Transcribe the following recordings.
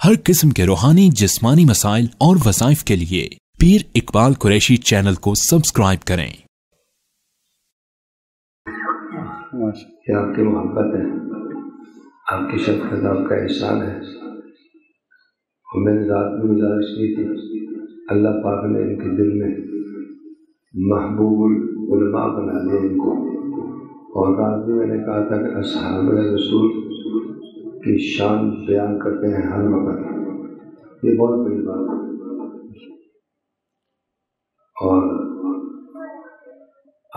ہر قسم کے روحانی جسمانی مسائل اور وظائف کے لیے پیر اقبال قریشی چینل کو سبسکرائب کریں۔ یہ آپ کی محبت ہے، آپ کی شفقت، آپ کا احسان ہے۔ اور میں نے رات میں گزارش کی تھی، اللہ پاک نے ان کے دل میں محبوب العلماء بنا دیا ان کو۔ اور رات میں نے کہا تھا کہ اصحاب رسول کی شان بیان کرتے ہیں ہر وقت، یہ بہت بڑی بات ہے۔ اور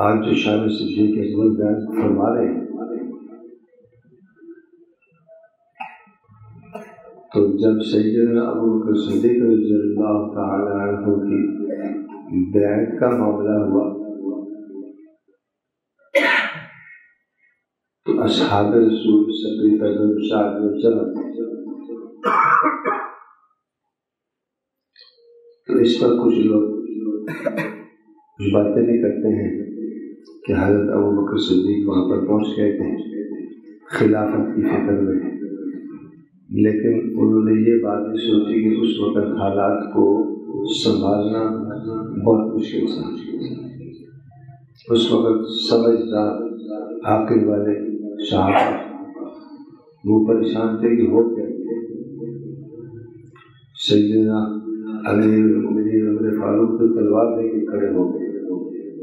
آج جو شان صدیق اکبر بیان فرما رہے ہیں، تو جب سیدنا ابوبکر صدیق رضی اللہ تعالی عنہ کی بیعت کا معاملہ ہوا تو اصحاب رسول صدی فیضل شاہ میں چلا، تو اس پر کچھ لوگ کچھ باتیں بھی کرتے ہیں کہ حضرت ابوبکر صدیق وہاں پر پہنچ گئے تھے خلافت کی فکر میں، لیکن انہوں نے یہ بات بھی سوچی کہ اس وقت حالات کو سنبھالنا بہت مشکل تھا۔ اس وقت سمجھدار عقل والے صحابہ وہ پریشان تھے کہ ہو کیا۔ سیدنا امیر المؤمنین عمر فاروق تو تلوار لے کے کھڑے ہو گئے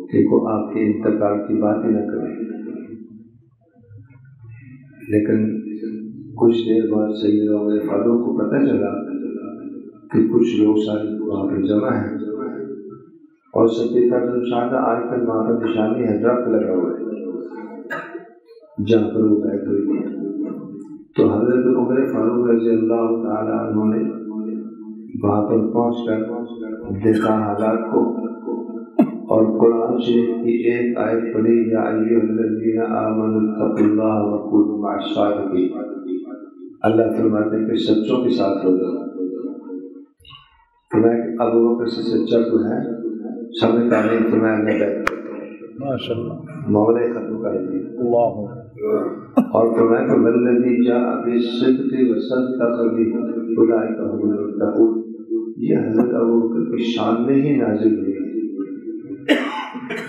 کہ وہ آپ کے انتقال کی بات ہی نہ کریں، لیکن کچھ دیر بعد سیدنا عمر فاروق کو پتہ چلا کہ کچھ لوگ سارے وہاں پہ جمع ہیں، اور صدیقہ شاہدہ آج تک وہاں پر نشانی ہے، درخت لگا ہوا ہے جہاں پر وہ بیعت ہوئی تھی۔ تو حضرت عمر فاروق رضی اللہ تعالیٰ عنہ نے وہاں پر پہنچ کر دیکھا حالات کو، اور قرآن شریف کی ایک آیت پڑھی، یا ایھا الذین آمنوا اتقوا اللہ وکونوا مع الصادقین۔ اللہ فرماتے ہیں کہ سچوں کے ساتھ ہو جاؤ۔ فرمایا کہ ابو بکر سے سچا تو ہے، سب نے تعلیم فرمایا میں بیعت ماشاء اللہ معاملے ختم کر دیا اللہ، اور فرمایا کہ والذی جاء بالصدق وصدق به اولئک هم المتقون۔ یہ حضرت ابو بکر کی شان میں ہی نازل ہوئی،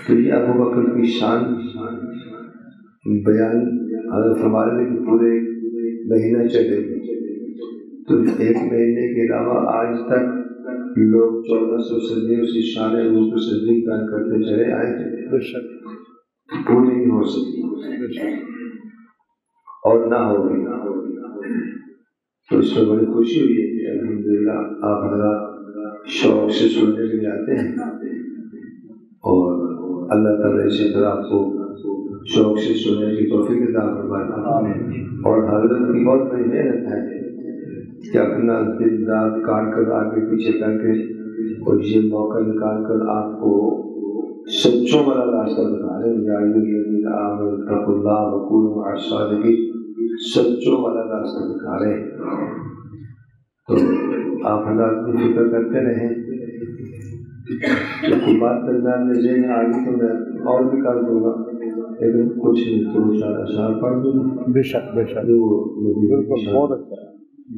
تو یہ ابو بکر کی شان بیان حضرت فرماتے ہیں کہ پورے مہینہ چلے گئے، تو ایک مہینے کے علاوہ آج تک لوگ 1400 صدیوں سے شان ابو بکر صدیق بیان کرتے چلے آئے تھے، پوری نہیں ہو سکی اور نہ ہوگی۔ تو اس میں بڑی خوشی ہوئی ہے کہ الحمدللہ آپ حضرات شوق سے سننے کے لیے آتے ہیں، اور اللہ تعالیٰ اسی طرح آپ کو شوق سے سننے کی توفیق عطا فرمائے۔ اور حضرت کی بہت بڑی محنت ہے کہ اپنا دل رات کاٹ کر آگے پیچھے کر کے اور یہ موقع نکال کر آپ کو سچوں والا راستہ دکھا رہے ہیں، یا ایھا الذین آمنوا اتقوا اللہ وکونوا مع الصادقین، سچوں والا راستہ دکھا رہے ہیں۔ تو آپ حضرات کی فکر کرتے رہیں، کوئی بات درمیان میں ذہن آ گئی تو میں اور بھی کر دوں گا، لیکن کچھ تو اشعار پڑھ دوں گا۔ بے شک بے شک، بالکل بہت اچھا ہے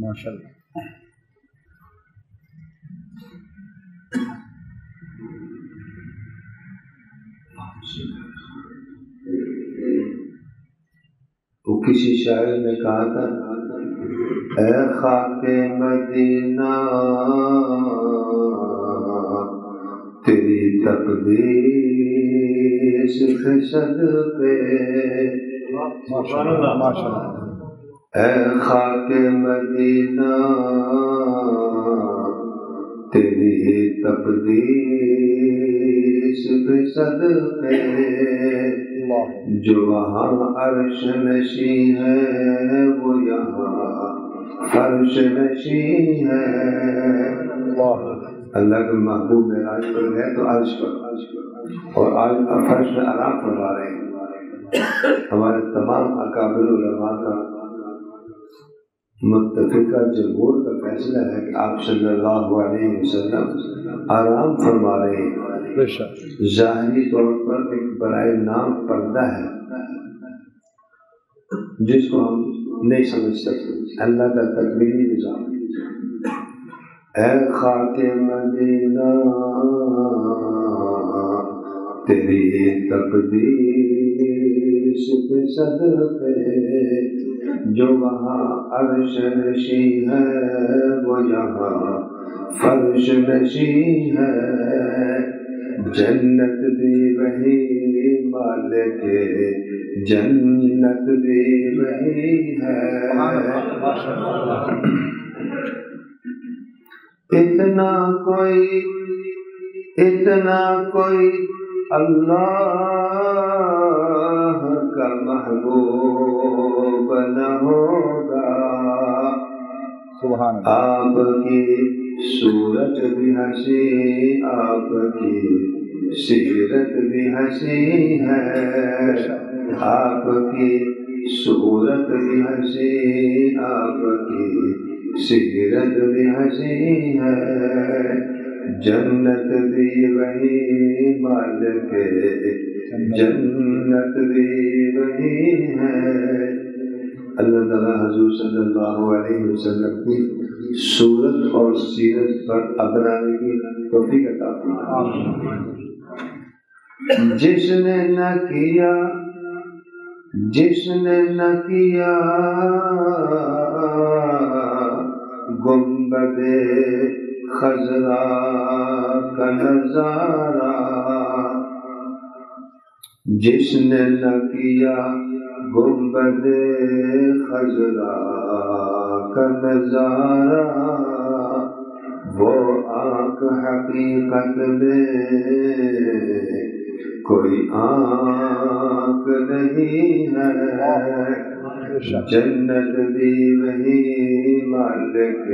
ماشاء اللہ۔ وہ کسی شاعر نے کہا تھا، اے خاک مدینہ تیری تقدیس کے صدقے، اے خاک مدینہ تیری تقدیس کے صدقے، جو وہاں عرش نشین ہے وہ یہاں فرش نشین ہے۔ اللہ کے محبوب معراج پر گئے تو عرش پر، اور آج فرش میں آرام فرما رہے ہیں۔ ہمارے تمام اکابر علماء کا متفقہ جمہور کا فیصلہ ہے کہ آپ صلی اللہ علیہ وسلم آرام فرما رہے ہیں۔ ظاہری طور پر ایک برائے نام پردہ ہے جس کو ہم نہیں سمجھ سکتے، اللہ کا تکوینی نظام اے خاک مدینہ تیری تقدیس کے صدقے جو وہاں عرش نشی ہے وہ یہاں فرش نشی ہے، جنت بھی وہی مالک جنت بھی وہی ہے۔ اتنا کوئی اللہ کا محبوب نہ ہوگا، سبحان اللہ۔ آپ کی صورت بھی ہنسی، آپ کی سیرت بھی ہنسی ہے، آپ کی صورت بھی ہنسی، آپ کی سیرت بھی ہنسی ہے، جنت بھی وہی مالک جنت بھی وہی ہے۔ اللہ تعالیٰ حضور صلی اللہ علیہ وسلم کی صورت اور سیرت پر اپنانے کی توفیق عطا فرمائے۔ جس نے نہ کیا گنبد خضرا کا نظارہ، جس نے نہ کیا گنبد خضرا کا نظارہ، وہ آنکھ حقیقت میں کوئی آنکھ نہیں ہے، جنت بھی وہی مالک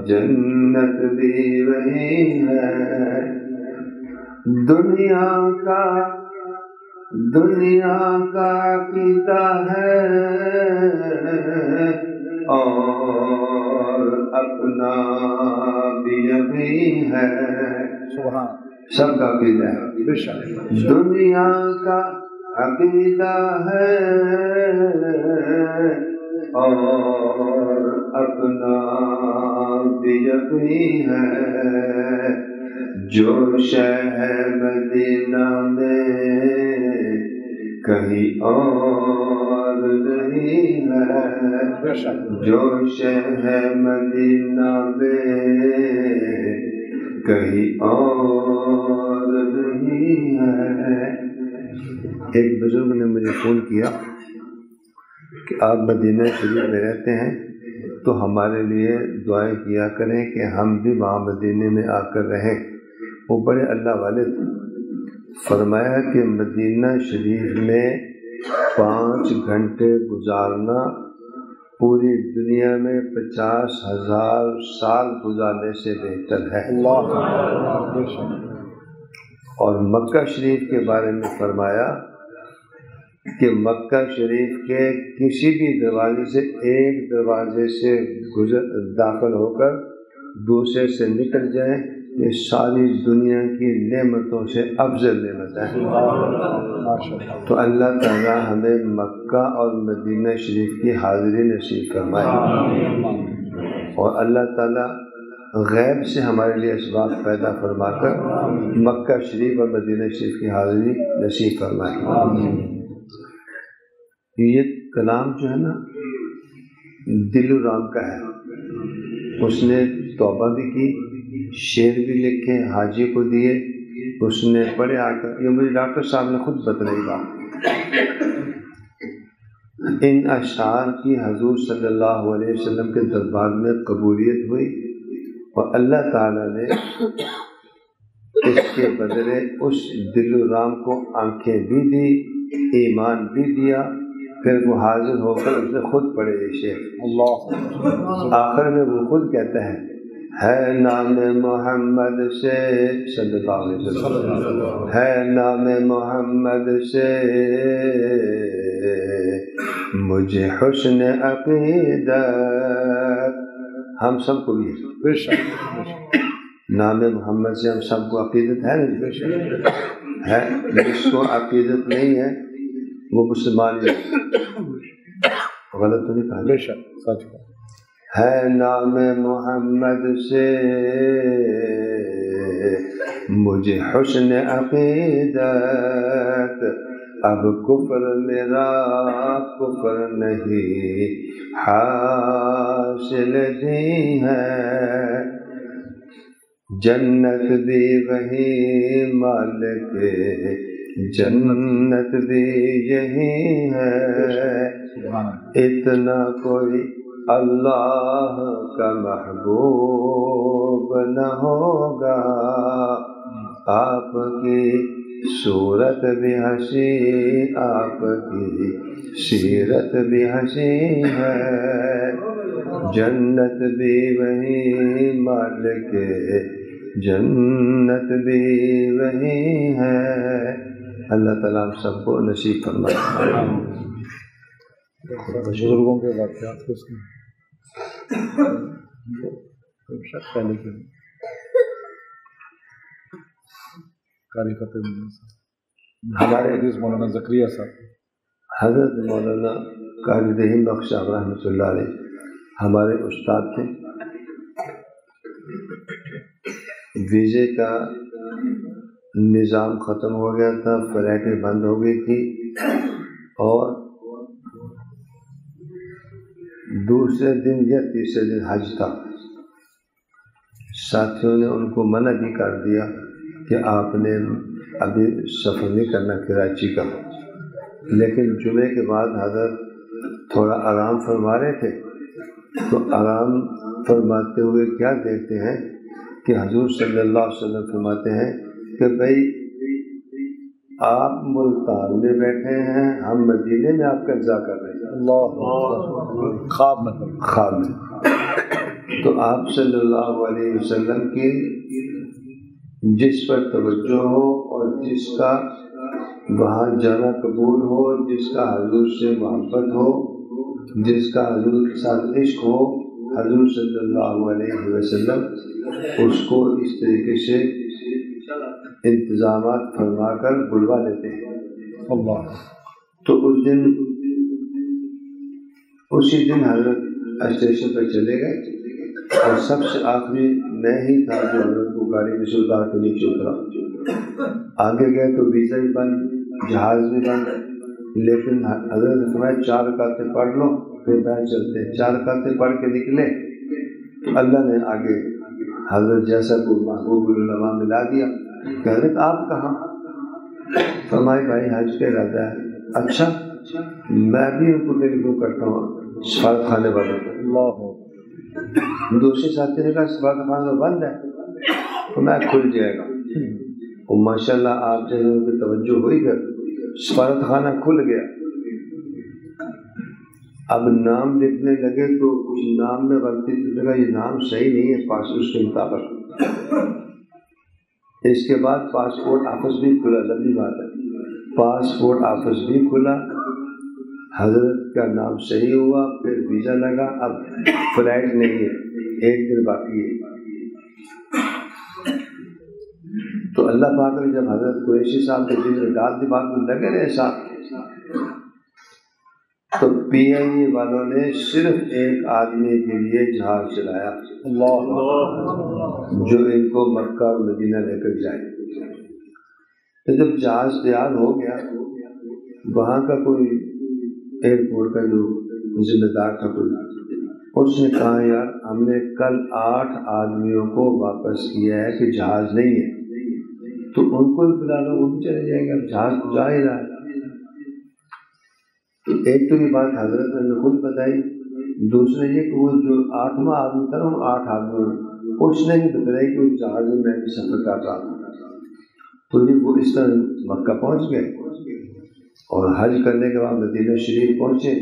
جنت بھی وہی ہے۔ دنیا کا عقیدہ ہے اور اپنا بھی یقین ہے، سب کا عقیدہ ہے، دنیا کا عقیدہ ہے اور اپنا بھی یقین ہے، جو شہر مدینہ میں کہیں اور نہیں ہے، جو شہر مدینہ میں کہیں اور نہیں ہے۔ ایک بزرگ نے مجھے فون کیا کہ آپ مدینہ شریف میں رہتے ہیں تو ہمارے لیے دعائیں کیا کریں کہ ہم بھی وہاں مدینے میں آ کر رہیں۔ وہ بڑے اللہ والے تھے، فرمایا کہ مدینہ شریف میں 5 گھنٹے گزارنا پوری دنیا میں 50,000 سال گزارنے سے بہتر ہے۔ اور مکہ شریف کے بارے میں فرمایا کہ مکہ شریف کے کسی بھی دروازے سے ایک دروازے سے داخل ہو کر دوسرے سے نکل جائیں، یہ ساری دنیا کی نعمتوں سے افضل نعمت ہے۔ تو اللہ تعالیٰ ہمیں مکہ اور مدینہ شریف کی حاضری نصیب فرمائے، اور اللہ تعالیٰ غیب سے ہمارے لیے اسباب پیدا فرما کر مکہ شریف اور مدینہ شریف کی حاضری نصیب فرمائے۔ یہ کلام جو ہے نا دل رام کا ہے، اس نے توبہ بھی کی، شعر بھی لکھے، حاجی کو دیے، اس نے پڑھے آ کر، یہ مجھے ڈاکٹر صاحب نے خود بتلائی بات۔ ان اشعار کی حضور صلی اللہ علیہ وسلم کے دربار میں قبولیت ہوئی، اور اللہ تعالیٰ نے اس کے بدلے اس دل رام کو آنکھیں بھی دی، ایمان بھی دیا، پھر وہ حاضر ہو کر اس نے خود پڑھے یہ شعر۔ آخر میں وہ خود کہتا ہے نام محمد سے صلی اللہ علیہ وسلم، ہے نام محمد سے مجھے حسن عقیدت۔ ہم سب کو بھی نام محمد سے ہم سب کو عقیدت ہے، جس کو عقیدت نہیں ہے وہ مسلمان ہی غلط تو نہیں کہا، ہے نام محمد سے مجھے حسن عقیدت، اب کفر میرا کفر نہیں حاصل دی ہے، جنت بھی وہی مالک جنت بھی یہی ہے، اتنا کوئی اللہ کا محبوب نہ ہوگا، آپ کی صورت بھی ہنسی آپ کی سیرت بھی ہنسی ہے، جنت بھی وہی مالک جنت بھی وہی ہے۔ اللہ تعالیٰ ہم سب کو نصیب فرمائے۔ بزرگوں کے واقعات ہمارے حدیث مولانا زکریا صاحب، حضرت مولانا قاری رحیم بخش صاحب رحمۃ اللہ علیہ ہمارے استاد تھے۔ ویزے کا نظام ختم ہو گیا تھا، فلائٹیں بند ہو گئی تھی، اور دوسرے دن یا تیسرے دن حج تھا۔ ساتھیوں نے ان کو منع بھی کر دیا کہ آپ نے ابھی سفر نہیں کرنا کراچی کا، لیکن جمعے کے بعد حضرت تھوڑا آرام فرما رہے تھے، تو آرام فرماتے ہوئے کیا دیکھتے ہیں کہ حضور صلی اللہ علیہ وسلم فرماتے ہیں کہ بھائی آپ ملتان میں بیٹھے ہیں، ہم مدینے میں آپ کا انتظار کر رہے ہیں۔ اللہ خواب میں تو آپ صلی اللہ علیہ وسلم کی جس پر توجہ ہو اور جس کا وہاں جانا قبول ہو، جس کا حضور سے محبت ہو، جس کا حضور کے ساتھ عشق ہو، حضور صلی اللہ علیہ وسلم اس کو اس طریقے سے انتظامات فرما کر بلوا لیتے ہیں۔ اللہ تو اسی دن حضرت اسٹیشن پہ چلے گئے، اور سب سے آخری میں ہی تھا جو حضرت کو گاڑی میں سے اتار کے نیچے اترا۔ آگے گئے تو ویزا بھی بند، جہاز بھی بند، لیکن حضرت نے فرمایا 4 رکعتیں پڑھ لو پھر بیٹھ چلتے ہیں۔ 4 رکعتیں پڑھ کے نکلے تو اللہ نے آگے حضرت جیسا کو محبوب العلماء ملا دیا کہ حضرت آپ کہاں؟ فرمائے بھائی حج کا ارادہ ہے۔ اچھا، میں بھی ان کو ٹیلیفون کرتا ہوں سفارت خانے والوں کو۔ اللہ دوسرے ساتھی نے کہا سفارت خانہ بند ہے، تو میں کھل جائے گا۔ اور ماشاء اللہ آپ سے ان کی توجہ ہوئی کر سفارت خانہ کھل گیا۔ اب نام لکھنے لگے تو کچھ نام میں غلطی تھی، لگا یہ نام صحیح نہیں ہے پاسپورٹ کے مطابق۔ اس کے بعد پاسپورٹ آفس بھی کھلا، لمبی بات ہے، پاسپورٹ آفس بھی کھلا، حضرت کا نام صحیح ہوا، پھر ویزا لگا۔ اب فلائٹ نہیں ہے، 1 دن باقی ہے۔ تو اللہ پاک نے جب حضرت قریشی صاحب کے دل میں ڈال دماغ میں لگے رہے صاحب، تو پی آئی اے والوں نے صرف 1 آدمی کے لیے جہاز چلایا، اللہ جو ان کو مکہ اور مدینہ لے کر جائے۔ تو جب جہاز تیار ہو گیا، وہاں کا کوئی ایئرپورٹ کا جو ذمہ دار تھا کوئی، اس نے کہا یار ہم نے کل 8 آدمیوں کو واپس کیا ہے کہ جہاز نہیں ہے، تو ان کو بھی بلا لو، وہ بھی چلے جائیں گے، اب جہاز تو جا ہی رہا ہے۔ تو ایک تو یہ بات حضرت نے خود بتائی، دوسرے یہ کہ وہ جو 8واں آدمی تھا وہ 8 آدمی اس نے بھی بتائی کہ اس جہاز میں میں بھی سفر کر رہا ہوں۔ تو یہ وہ اس طرح مکہ پہنچ گئے، اور حج کرنے کے بعد مدینہ شریف پہنچے۔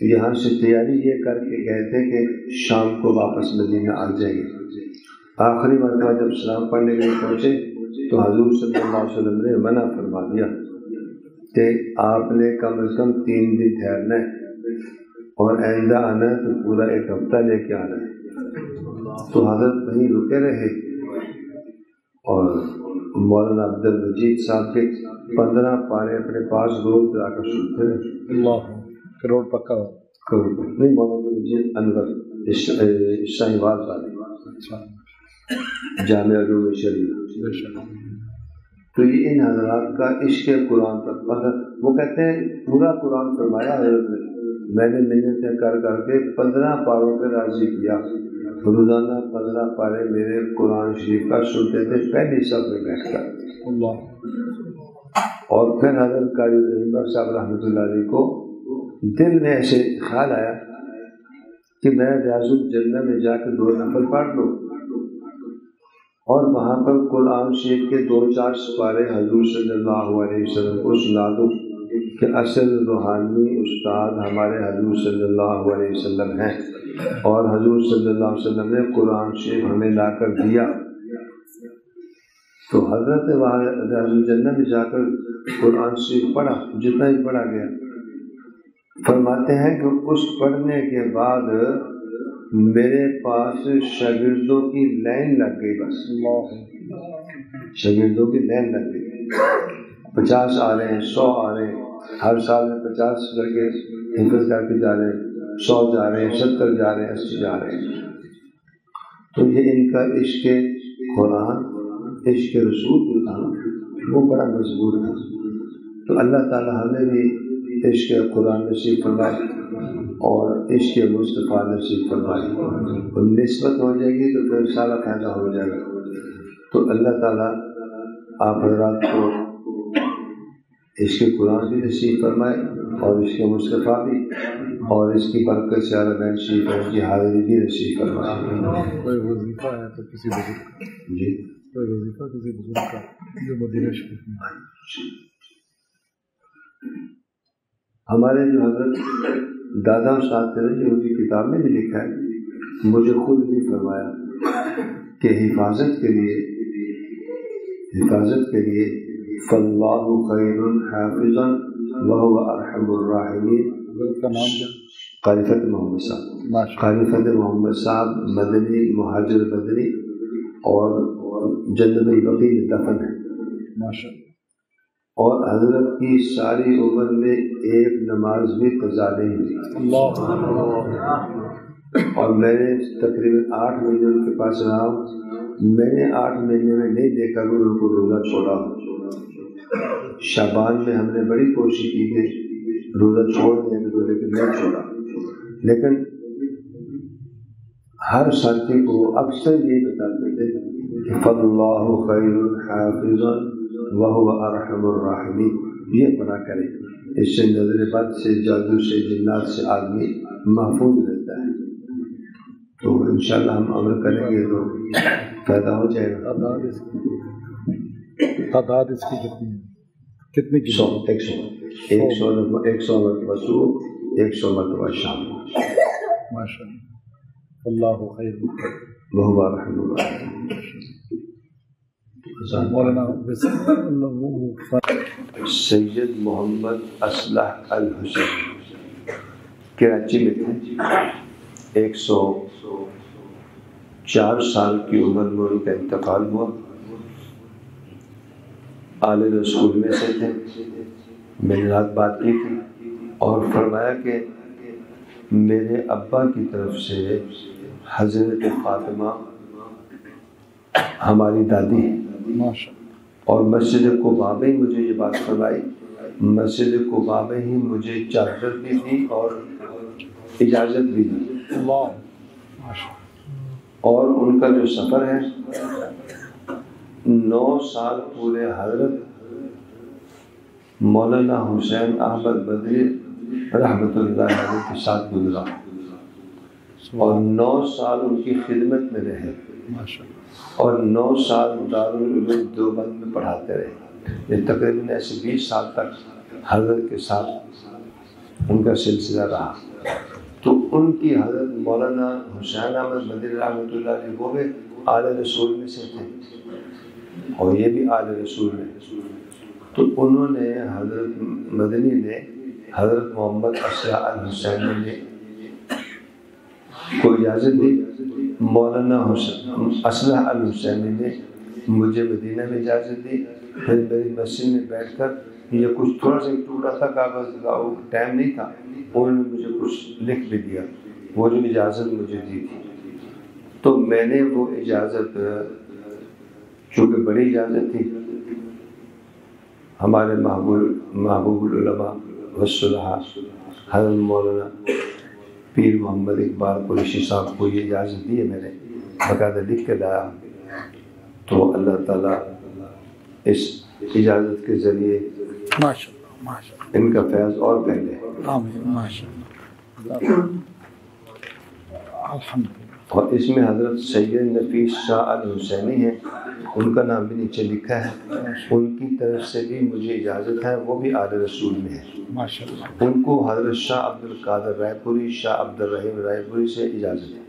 یہاں سے تیاری یہ کر کے گئے تھے کہ شام کو واپس مدینہ آ جائیں گے۔ آخری مرتبہ جب سلام پڑھنے کے لیے پہنچے تو حضور صلی اللہ علیہ وسلم نے منع فرما دیا کہ آپ نے کم از کم 3 دن ٹھہرنا ہے، اور آئندہ آنا ہے تو پورا 1 ہفتہ لے کے آنا ہے۔ تو حضرت وہیں رکے رہے، اور مولانا عبد المجید صاحب کے 15 پارے اپنے پاس روز جا کر سنتے رہے۔ اللہ کروڑ پکا ہو۔ نہیں مولانا مجید انور شاہی واز والے جامعہ علوم شریف. تو یہ ان حضرات کا عشق قرآن تک مطلب وہ کہتے ہیں پورا قرآن فرمایا حضرت نے. میں نے محنتیں کر کر کے 15 پاروں پہ راضی کیا. روزانہ 15 پارے میرے قرآن شریف کا سنتے تھے پہلی صف میں بیٹھ کر. اور پھر حضرت قاری رحیم صاحب رحمۃ اللہ علیہ کو دل میں ایسے خیال آیا کہ میں ریاض الجنہ میں جا کے 2 نفل پڑھ لوں اور وہاں پر قرآن شریف کے 2-4 سپارے حضور صلی اللہ علیہ وسلم کو سنا دوں کہ اصل روحانی استاد ہمارے حضور صلی اللہ علیہ وسلم ہیں اور حضور صلی اللہ علیہ وسلم نے قرآن شریف ہمیں لا کر دیا. تو حضرت وہاں ریاض الجنہ میں جا کر قرآن شریف پڑھا جتنا ہی پڑھا گیا. فرماتے ہیں کہ اس پڑھنے کے بعد میرے پاس شاگردوں کی لائن لگ گئی. بس شاگردوں کی لائن لگ گئی. 50 آ رہے ہیں، 100 آ رہے ہیں، ہر سال میں 50 لڑکے حفظ کر کے جا رہے ہیں، 100 جا رہے ہیں، 70 جا رہے ہیں، 80 جا رہے ہیں. تو یہ ان کا عشق قرآن عشق رسول جو تھا وہ بڑا مضبوط تھا. تو اللہ تعالیٰ ہمیں بھی عشق قرآن نصیب فرمائے اور عشق مصطفیٰ نصیب فرمائے. اور نسبت ہو جائے گی تو پھر سارا فائدہ ہو جائے گا. تو اللہ تعالیٰ آپ حضرات کو عشق قرآن بھی نصیب فرمائے اور عشق مصطفیٰ بھی اور اس کی برکت سے عربین شریف کی حاضری بھی نصیب فرمائے. کوئی وظیفہ ہے تو کسی بزرگ کا جی کوئی وظیفہ کسی بزرگ کا جو مدینہ شریف میں ہمارے جو حضرت دادا استاد تھے جو ان کی کتاب میں بھی لکھا ہے، مجھے خود بھی فرمایا کہ حفاظت کے لیے فاللہ خیر حافظا وهو ارحم الراحمین. کا نام کیا؟ قاری فتح محمد صاحب. قاری فتح محمد صاحب مدنی مہاجر بدری اور جنت البقیع میں دفن ہے ماشاءاللہ. اور حضرت کی ساری عمر میں ایک نماز بھی قضا نہیں ہوئی. اور میں نے تقریباً 8 مہینے ان کے پاس رہا ہوں. میں نے 8 مہینے میں نہیں دیکھا کہ ان کو روزہ چھوڑا. شعبان میں ہم نے بڑی کوشش کی کہ روزہ چھوڑ دیں تو لیکن نہیں چھوڑا. لیکن ہر ساتھی کو اکثر یہ بتاتے تھے کہ فاللہ خیر حافظا وهو ارحم الراحمین. یہ پڑھا کریں، اس سے نظر بد سے، جادو سے، جنات سے آدمی محفوظ رہتا ہے. تو انشاءاللہ ہم عمل کریں گے تو پیدا ہو جائے گا. تعداد اس کی کتنی کی؟ 100 مرتبہ صبح، 100 مرتبہ شام. ماشاءاللہ. اللہ خیر وهو ارحم الراحمین. مولانا سید محمد اصلح الحسین کراچی میں تھے. 104 سال کی عمر میں ان کا انتقال ہوا. آل رسول میں سے تھے. میں نے رات بات کی تھی اور فرمایا کہ میرے ابا کی طرف سے حضرت فاطمہ ہماری دادی ہیں اور مسجد قباء میں ہی مجھے یہ بات فرمائی. مسجد قباء میں ہی مجھے چادر بھی دی اور اجازت بھی دی. اور ان کا جو سفر ہے 9 سال پورے حضرت مولانا حسین احمد بدری رحمۃ اللہ علیہ کے ساتھ گزرا اور 9 سال ان کی خدمت میں رہے اور 9 سال دارالعلوم دیوبند میں پڑھاتے رہے. یہ تقریباً ایسے 20 سال تک حضرت کے ساتھ ان کا سلسلہ رہا. تو ان کی حضرت مولانا حسین احمد بدری رحمۃ اللہ علیہ وہ بھی آل رسول میں سے تھے اور یہ بھی آل رسول میں. تو انہوں نے حضرت مدنی نے حضرت محمد اصلح الحسین نے کو اجازت دی. مولانا اصلح الحسین نے مجھے مدینہ میں اجازت دی. پھر میری مسجد میں بیٹھ کر یہ کچھ تھوڑا سا ٹوٹا تھا کاغذ کا، وہ ٹائم نہیں تھا، انہوں نے مجھے کچھ لکھ بھی دیا، وہ جو اجازت مجھے دی تھی، تو میں نے وہ اجازت، چونکہ بڑی اجازت تھی، ہمارے محبوب العلماء والصلحاء حضرت مولانا پیر محمد اقبال قریشی صاحب کو یہ اجازت دی ہے، میں نے باقاعدہ لکھ کے لایا، تو اللہ تعالیٰ اس اجازت کے ذریعے ان کا فیض اور پھیلے، اور اس میں حضرت سید نفیس شاہ الحسینی ہیں، ان کا نام بھی نیچے لکھا ہے، ان کی طرف سے بھی مجھے اجازت ہے، وہ بھی آل رسول میں ہے، ان کو حضرت شاہ عبد القادر رائے پوری، شاہ عبد الرحیم رائے پوری سے اجازت ہے،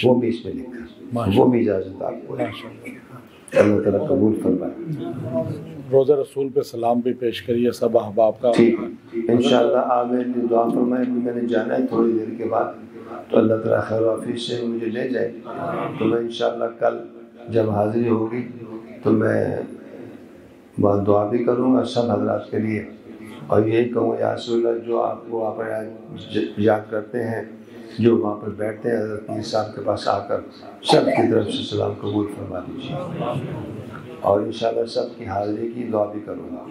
وہ بھی اس میں لکھا ہے، وہ بھی اجازت آپ کو ہے، اللہ تعالیٰ قبول فرمائے۔ روزہ رسول پہ سلام بھی پیش کریے سب احباب کا۔ ٹھیک ہے، انشاءاللہ آپ میرے لیے دعا فرمائیں، میں نے جانا ہے تھوڑی دیر کے بعد، تو اللہ تعالیٰ خیر و عافیت سے مجھے لے جائے، تو میں انشاءاللہ کل جب حاضری ہوگی تو میں وہاں دعا بھی کروں گا سب حضرات کے لیے، اور یہی کہوں یا رسول اللہ، جو آپ کو وہاں پر یاد کرتے ہیں، جو وہاں پر بیٹھتے ہیں حضرت پیر صاحب کے پاس آ کر، سب کی طرف سے سلام قبول فرما دیجیے، اور انشاءاللہ سب کی حاضری کی دعا بھی کروں گا۔